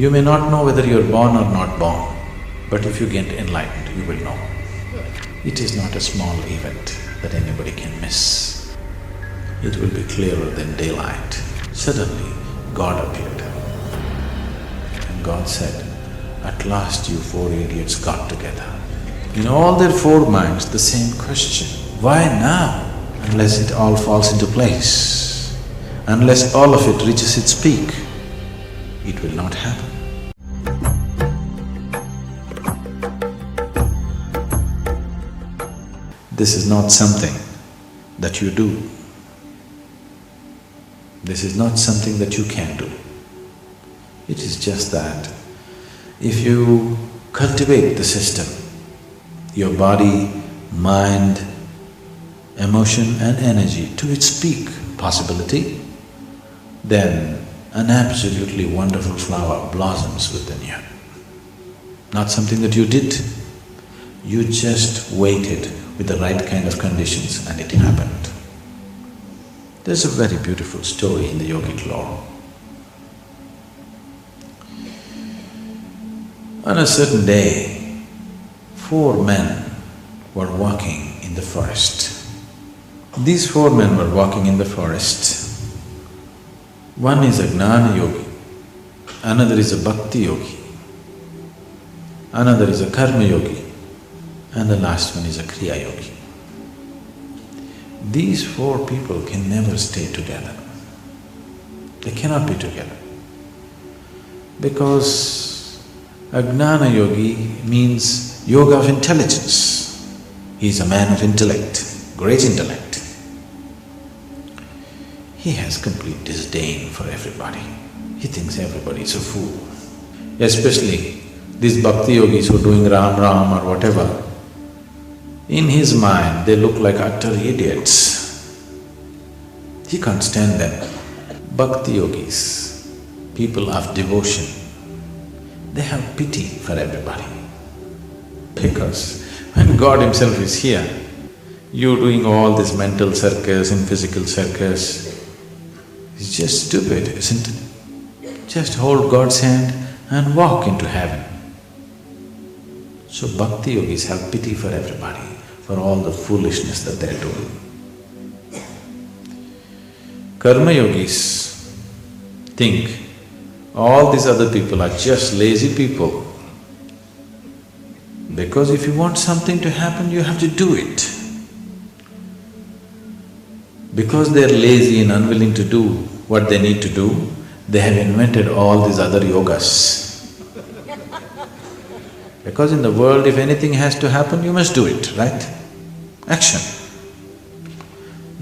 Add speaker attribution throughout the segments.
Speaker 1: You may not know whether you're born or not born, but if you get enlightened, you will know. It is not a small event that anybody can miss. It will be clearer than daylight. Suddenly, God appeared. And God said, "At last you four idiots got together." In all their four minds, the same question, why now? Unless it all falls into place, unless all of it reaches its peak, it will not happen. This is not something that you do. This is not something that you can do. It is just that if you cultivate the system, your body, mind, emotion and energy to its peak possibility, then an absolutely wonderful flower blossoms within you. Not something that you did, you just waited with the right kind of conditions and it happened. There's a very beautiful story in the yogic lore. On a certain day, 4 men were walking in the forest. These 4 men were walking in the forest. One is a Gnana yogi, another is a Bhakti yogi, another is a Karma yogi, and the last one is a Kriya yogi. These 4 people can never stay together. They cannot be together. Because a Gnana yogi means yoga of intelligence. He is a man of intellect, great intellect. He has complete disdain for everybody. He thinks everybody is a fool. Especially these bhakti yogis who are doing Ram Ram or whatever, in his mind they look like utter idiots. He can't stand them. Bhakti yogis, people of devotion, they have pity for everybody. Because when God himself is here, you doing all this mental circus and physical circus, it's just stupid, isn't it? Just hold God's hand and walk into heaven. So bhakti yogis have pity for everybody, for all the foolishness that they're doing. Karma yogis think all these other people are just lazy people. Because if you want something to happen, you have to do it. Because they're lazy and unwilling to do what they need to do, they have invented all these other yogas. Because in the world, if anything has to happen, you must do it, right? Action.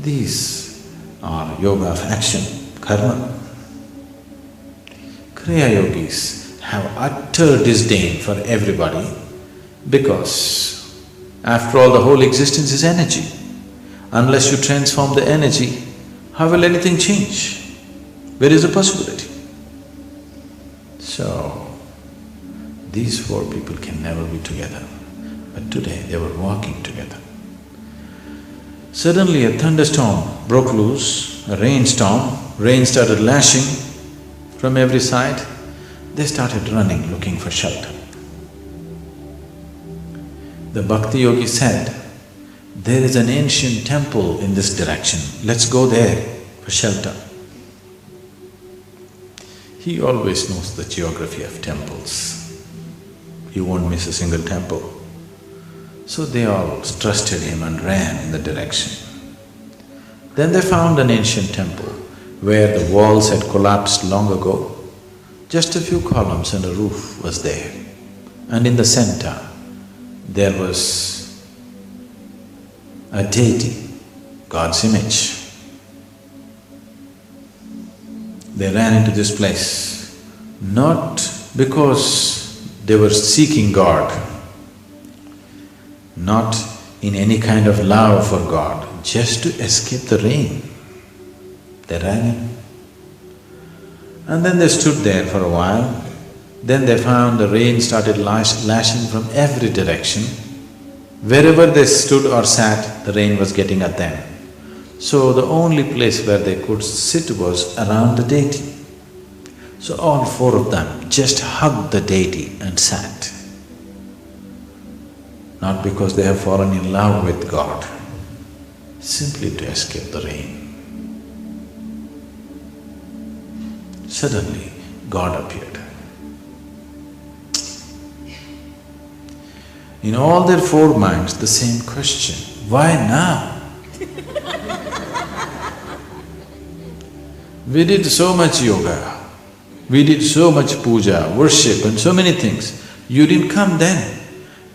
Speaker 1: These are yoga of action, karma. Kriya yogis have utter disdain for everybody because after all, the whole existence is energy. Unless you transform the energy, how will anything change? Where is the possibility? So, these 4 people can never be together, but today they were walking together. Suddenly a thunderstorm broke loose, a rainstorm, rain started lashing from every side. They started running, looking for shelter. The bhakti yogi said, "There is an ancient temple in this direction, let's go there for shelter." He always knows the geography of temples. He won't miss a single temple. So they all trusted him and ran in the direction. Then they found an ancient temple where the walls had collapsed long ago. Just a few columns and a roof was there. And in the center, there was a deity, God's image. They ran into this place, not because they were seeking God, not in any kind of love for God, just to escape the rain. They ran in. And then they stood there for a while. Then they found the rain started lashing from every direction. Wherever they stood or sat, the rain was getting at them. So the only place where they could sit was around the deity. So all four of them just hugged the deity and sat. Not because they have fallen in love with God, simply to escape the rain. Suddenly, God appeared. In all their four minds, the same question, why now? We did so much yoga, we did so much puja, worship and so many things. You didn't come then.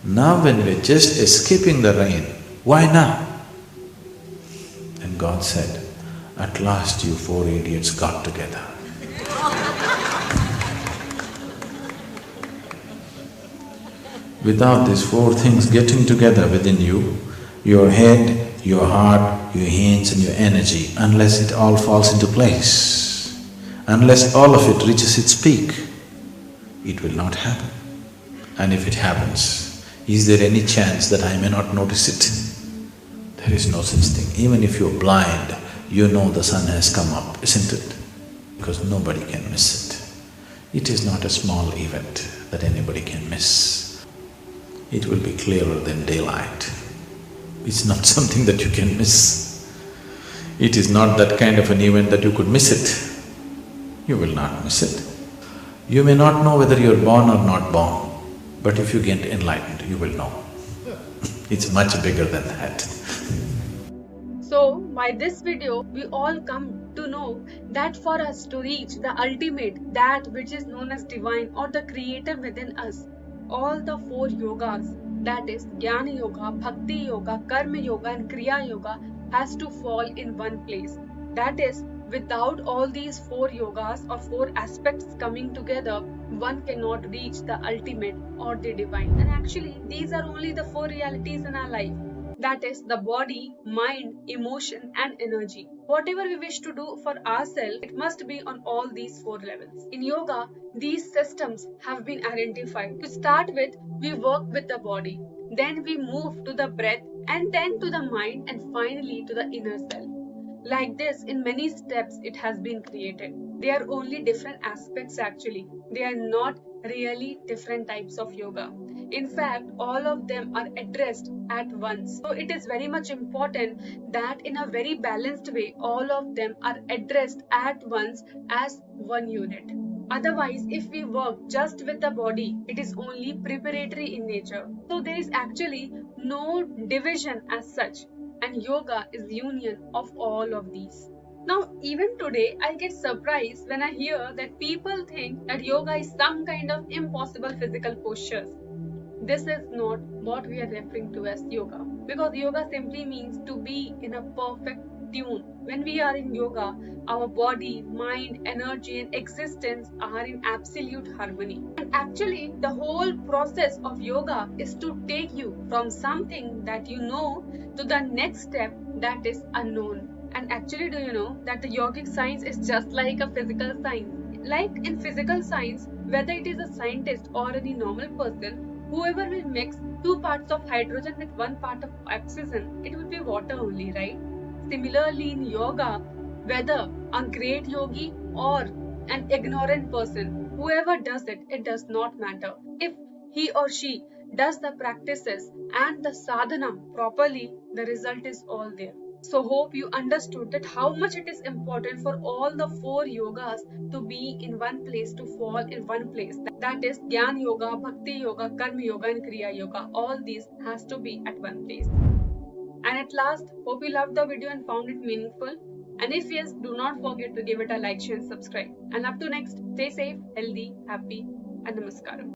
Speaker 1: Now when we're just escaping the rain, why now? And God said, at last you four idiots got together. Without these four things getting together within you, your head, your heart, your hands and your energy, unless it all falls into place, unless all of it reaches its peak, it will not happen. And if it happens, is there any chance that I may not notice it? There is no such thing. Even if you're blind, you know the sun has come up, isn't it? Because nobody can miss it. It is not a small event that anybody can miss. It will be clearer than daylight. It's not something that you can miss. It is not that kind of an event that you could miss it. You will not miss it. You may not know whether you're born or not born, but if you get enlightened, you will know. It's much bigger than that.
Speaker 2: So, by this video, we all come to know that for us to reach the ultimate, that which is known as divine or the creator within us, all the four yogas, that is Jnana Yoga, Bhakti Yoga, Karma Yoga and Kriya Yoga, has to fall in one place. That is, without all these four yogas or four aspects coming together, one cannot reach the ultimate or the divine. And actually, these are only the four realities in our life. That is the body, mind, emotion and energy. Whatever we wish to do for ourselves, it must be on all these four levels. In yoga, these systems have been identified. To start with, we work with the body. Then we move to the breath and then to the mind and finally to the inner self. Like this, in many steps it has been created. They are only different aspects actually. They are not really different types of yoga. In fact, all of them are addressed at once. So it is very much important that in a very balanced way, all of them are addressed at once as one unit. Otherwise, if we work just with the body, it is only preparatory in nature. So there is actually no division as such, and yoga is the union of all of these. Now, even today, I get surprised when I hear that people think that yoga is some kind of impossible physical postures. This is not what we are referring to as yoga, because yoga simply means to be in a perfect tune. When we are in yoga, our body, mind, energy and existence are in absolute harmony. And actually, the whole process of yoga is to take you from something that you know to the next step that is unknown. And actually, do you know that the yogic science is just like a physical science? Like in physical science, whether it is a scientist or any normal person, whoever will mix two parts of hydrogen with one part of oxygen, it will be water only, right? Similarly, in yoga, whether a great yogi or an ignorant person, whoever does it, it does not matter. If he or she does the practices and the sadhana properly, the result is all there. So hope you understood that how much it is important for all the four yogas to be in one place, to fall in one place. That is Jnana Yoga, Bhakti Yoga, Karma Yoga and Kriya Yoga. All these has to be at one place. And at last, hope you loved the video and found it meaningful. And if yes, do not forget to give it a like, share and subscribe. And up to next, stay safe, healthy, happy and namaskaram.